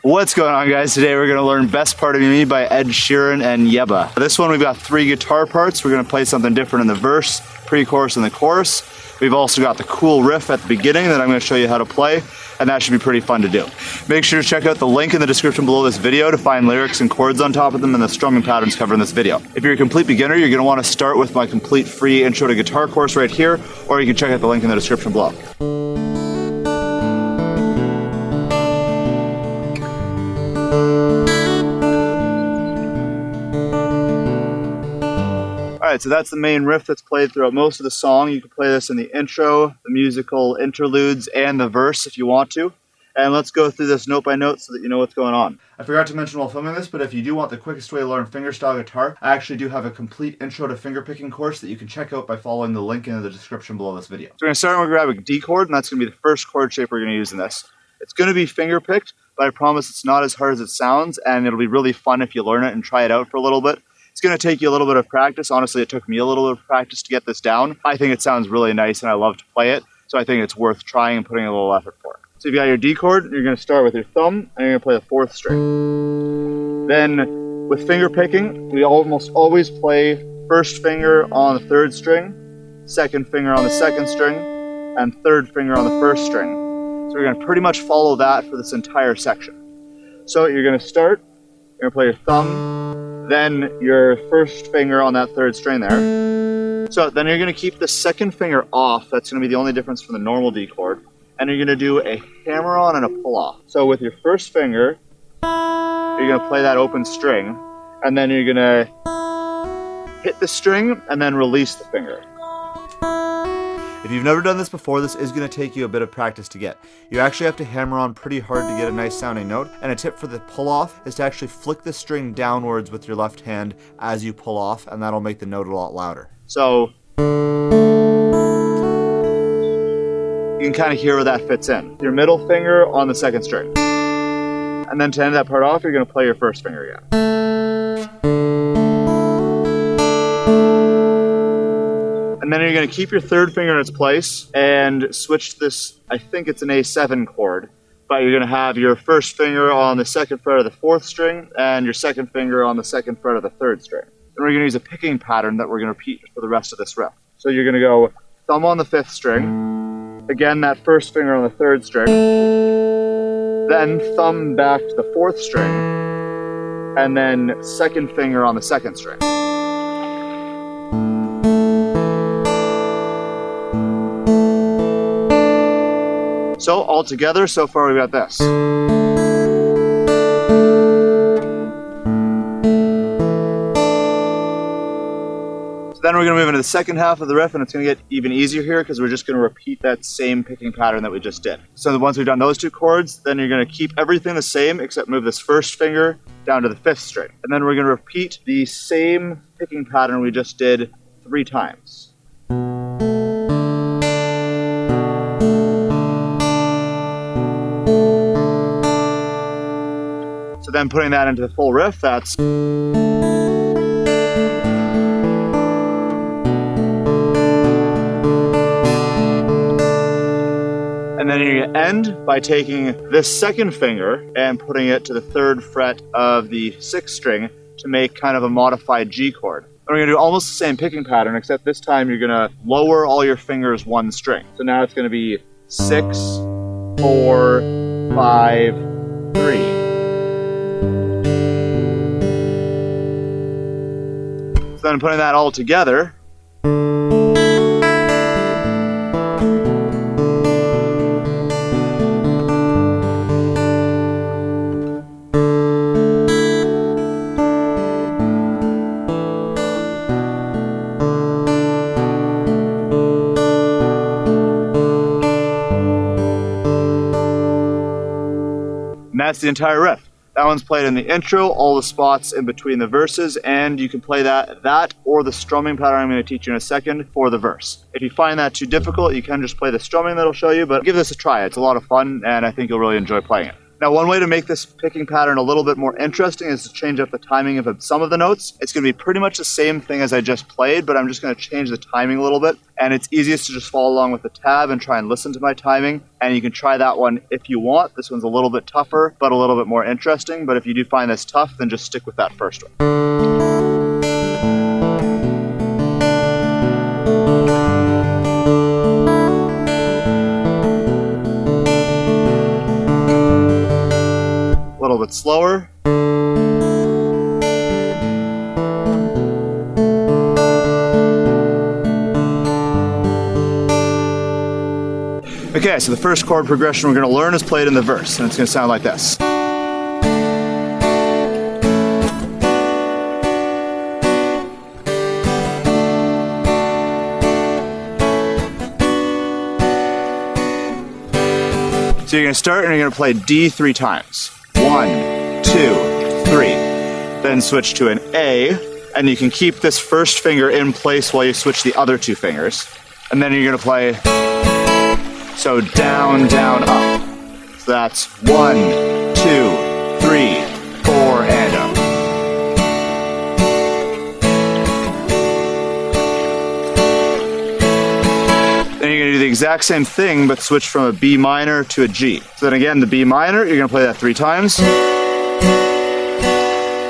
What's going on, guys? Today we're going to learn Best Part of Me by Ed Sheeran and Yebba. This one we've got 3 guitar parts. We're going to play something different in the verse, pre-chorus, and the chorus. We've also got the cool riff at the beginning that I'm going to show you how to play, and that should be pretty fun to do. Make sure to check out the link in the description below this video to find lyrics and chords on top of them and the strumming patterns covered in this video. If you're a complete beginner, you're going to want to start with my complete free intro to guitar course right here, or you can check out the link in the description below. Alright, so that's the main riff that's played throughout most of the song. You can play this in the intro, the musical interludes, and the verse if you want to. And let's go through this note by note so that you know what's going on. I forgot to mention while filming this, but if you do want the quickest way to learn fingerstyle guitar, I actually do have a complete intro to fingerpicking course that you can check out by following the link in the description below this video. So we're going to start and we're going to grab a D chord, and that's going to be the first chord shape we're going to use in this. It's going to be fingerpicked, but I promise it's not as hard as it sounds, and it'll be really fun if you learn it and try it out for a little bit. It's going to take you a little bit of practice. Honestly, it took me a little bit of practice to get this down. I think it sounds really nice and I love to play it, so I think it's worth trying and putting a little effort for it. So you've got your D chord, you're going to start with your thumb, and you're going to play the 4th string. Then, with finger picking, we almost always play 1st finger on the 3rd string, 2nd finger on the 2nd string, and 3rd finger on the 1st string. So we're going to pretty much follow that for this entire section. So you're going to start, you're going to play your thumb, then your 1st finger on that 3rd string there. So then you're going to keep the 2nd finger off. That's going to be the only difference from the normal D chord. And you're going to do a hammer on and a pull off. So with your 1st finger, you're going to play that open string, and then you're going to hit the string and then release the finger. If you've never done this before, this is going to take you a bit of practice to get. You actually have to hammer on pretty hard to get a nice sounding note, and a tip for the pull off is to actually flick the string downwards with your left hand as you pull off, and that'll make the note a lot louder. So you can kind of hear where that fits in. Your middle finger on the 2nd string. And then to end that part off, you're going to play your 1st finger again. And then you're going to keep your 3rd finger in its place and switch this, I think it's an A7 chord, but you're going to have your 1st finger on the 2nd fret of the 4th string and your 2nd finger on the 2nd fret of the 3rd string. Then we're going to use a picking pattern that we're going to repeat for the rest of this riff. So you're going to go thumb on the 5th string, again that 1st finger on the 3rd string, then thumb back to the 4th string, and then 2nd finger on the 2nd string. So all together, so far we've got this. Then we're going to move into the second half of the riff, and it's going to get even easier here because we're just going to repeat that same picking pattern that we just did. So once we've done those 2 chords, then you're going to keep everything the same except move this 1st finger down to the 5th string. And then we're going to repeat the same picking pattern we just did 3 times. So then putting that into the full riff, that's... And then you're going to end by taking this 2nd finger and putting it to the 3rd fret of the 6th string to make kind of a modified G chord. And we're going to do almost the same picking pattern, except this time you're going to lower all your fingers 1 string. So now it's going to be 6, 4, 5, 3. So then putting that all together, and that's the entire riff. That one's played in the intro, all the spots in between the verses, and you can play that or the strumming pattern I'm going to teach you in a second for the verse. If you find that too difficult, you can just play the strumming that I'll show you, but give this a try. It's a lot of fun, and I think you'll really enjoy playing it. Now, one way to make this picking pattern a little bit more interesting is to change up the timing of some of the notes. It's going to be pretty much the same thing as I just played, but I'm just going to change the timing a little bit. And it's easiest to just follow along with the tab and try and listen to my timing. And you can try that one if you want. This one's a little bit tougher, but a little bit more interesting. But if you do find this tough, then just stick with that first one. A little bit slower. Okay, so the first chord progression we're going to learn is played in the verse, and it's going to sound like this. So you're going to start and you're going to play D 3 times. 1, 2, 3. Then switch to an A, and you can keep this first finger in place while you switch the other 2 fingers. And then you're going to play, so down, down, up. So that's 1, 2, 3, 4, and up. Then you're going to do the exact same thing, but switch from a B minor to a G. So then again, the B minor, you're going to play that 3 times.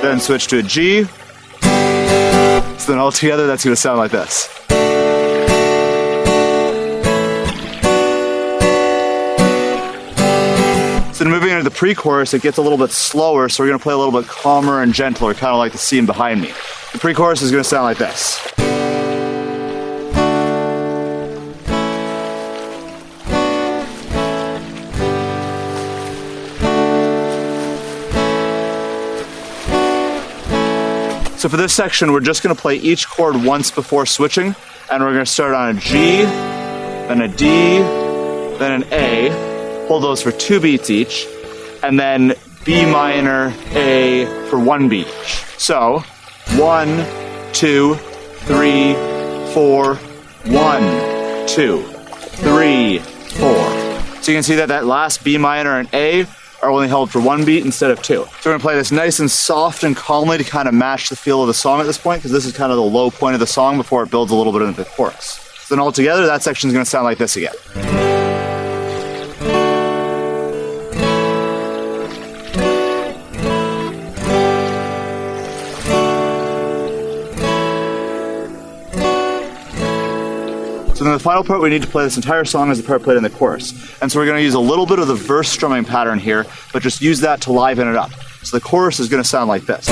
Then switch to a G. So then all together, that's going to sound like this. So moving into the pre-chorus, it gets a little bit slower, so we're going to play a little bit calmer and gentler, kind of like the scene behind me. The pre-chorus is going to sound like this. So for this section, we're just going to play each chord once before switching, and we're going to start on a G, then a D, then an A, hold those for 2 beats each, and then B minor, A for 1 beat each. So 1, 2, 3, 4, 1, 2, 3, 4. So you can see that that last B minor and A are only held for 1 beat instead of 2. So we're going to play this nice and soft and calmly to kind of match the feel of the song at this point, because this is kind of the low point of the song before it builds a little bit into the chorus. So then all together, that section is going to sound like this again. So then the final part, we need to play this entire song as the part played in the chorus. And so we're going to use a little bit of the verse strumming pattern here, but just use that to liven it up. So the chorus is going to sound like this.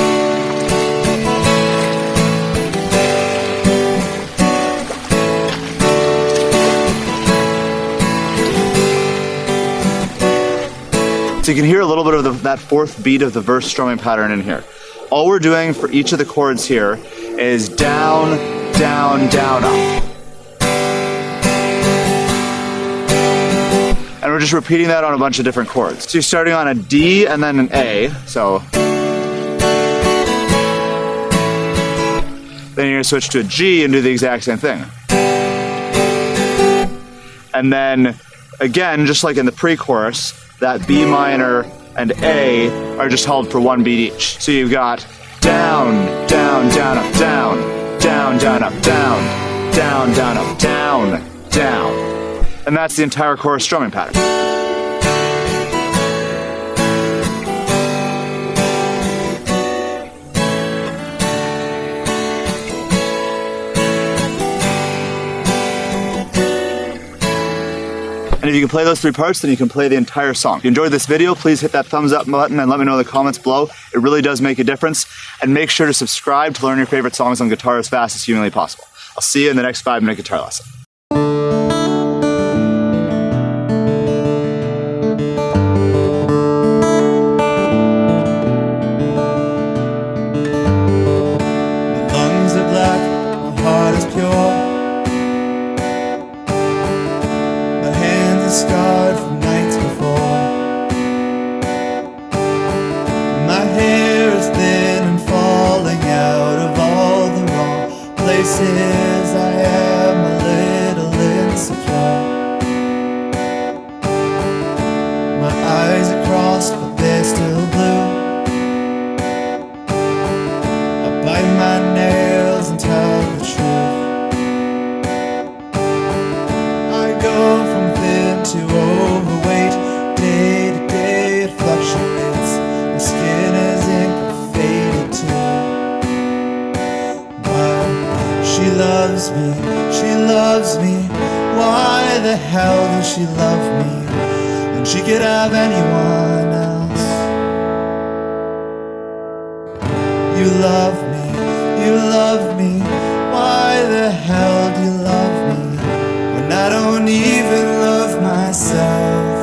So you can hear a little bit of that 4th beat of the verse strumming pattern in here. All we're doing for each of the chords here is down, down, down, up. And we're just repeating that on a bunch of different chords. So you're starting on a D and then an A, so. Then you're gonna switch to a G and do the exact same thing. And then, again, just like in the pre-chorus, that B minor and A are just held for 1 beat each. So you've got down, down, down, up, down, down, down, up, down, down, down, up, down, down. And that's the entire chorus strumming pattern. And if you can play those 3 parts, then you can play the entire song. If you enjoyed this video, please hit that thumbs up button and let me know in the comments below. It really does make a difference. And make sure to subscribe to learn your favorite songs on guitar as fast as humanly possible. I'll see you in the next 5-minute guitar lesson. Scarred from nights before. My hair is thin and falling out of all the wrong places I have my legs. loves me, she loves me. Why the hell does she love me when she could have anyone else? You love me, you love me. Why the hell do you love me when I don't even love myself?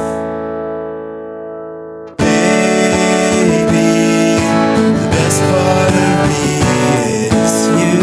Baby, the best part of me is you.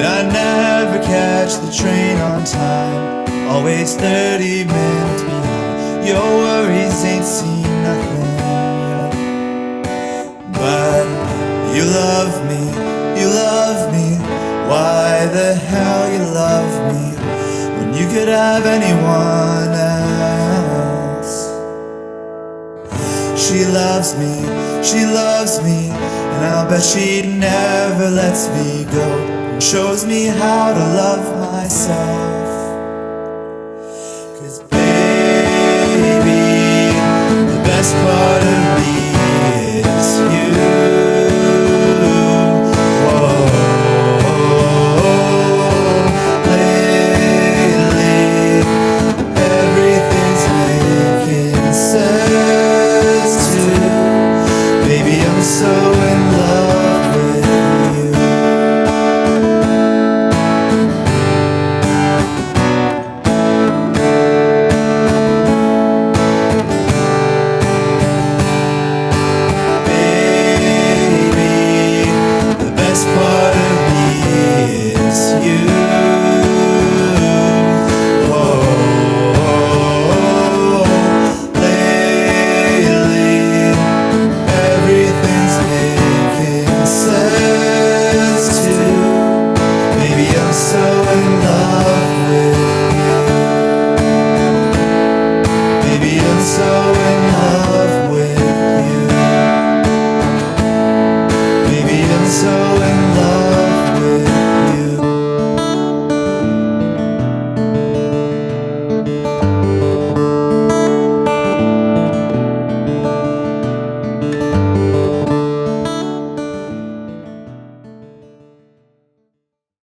I never catch the train on time, always 30 minutes behind. Your worries ain't seen nothing yet, but you love me, you love me. Why the hell you love me when you could have anyone else? She loves me, and I'll bet she never lets me go. Shows me how to love myself. 'Cause baby, the best part of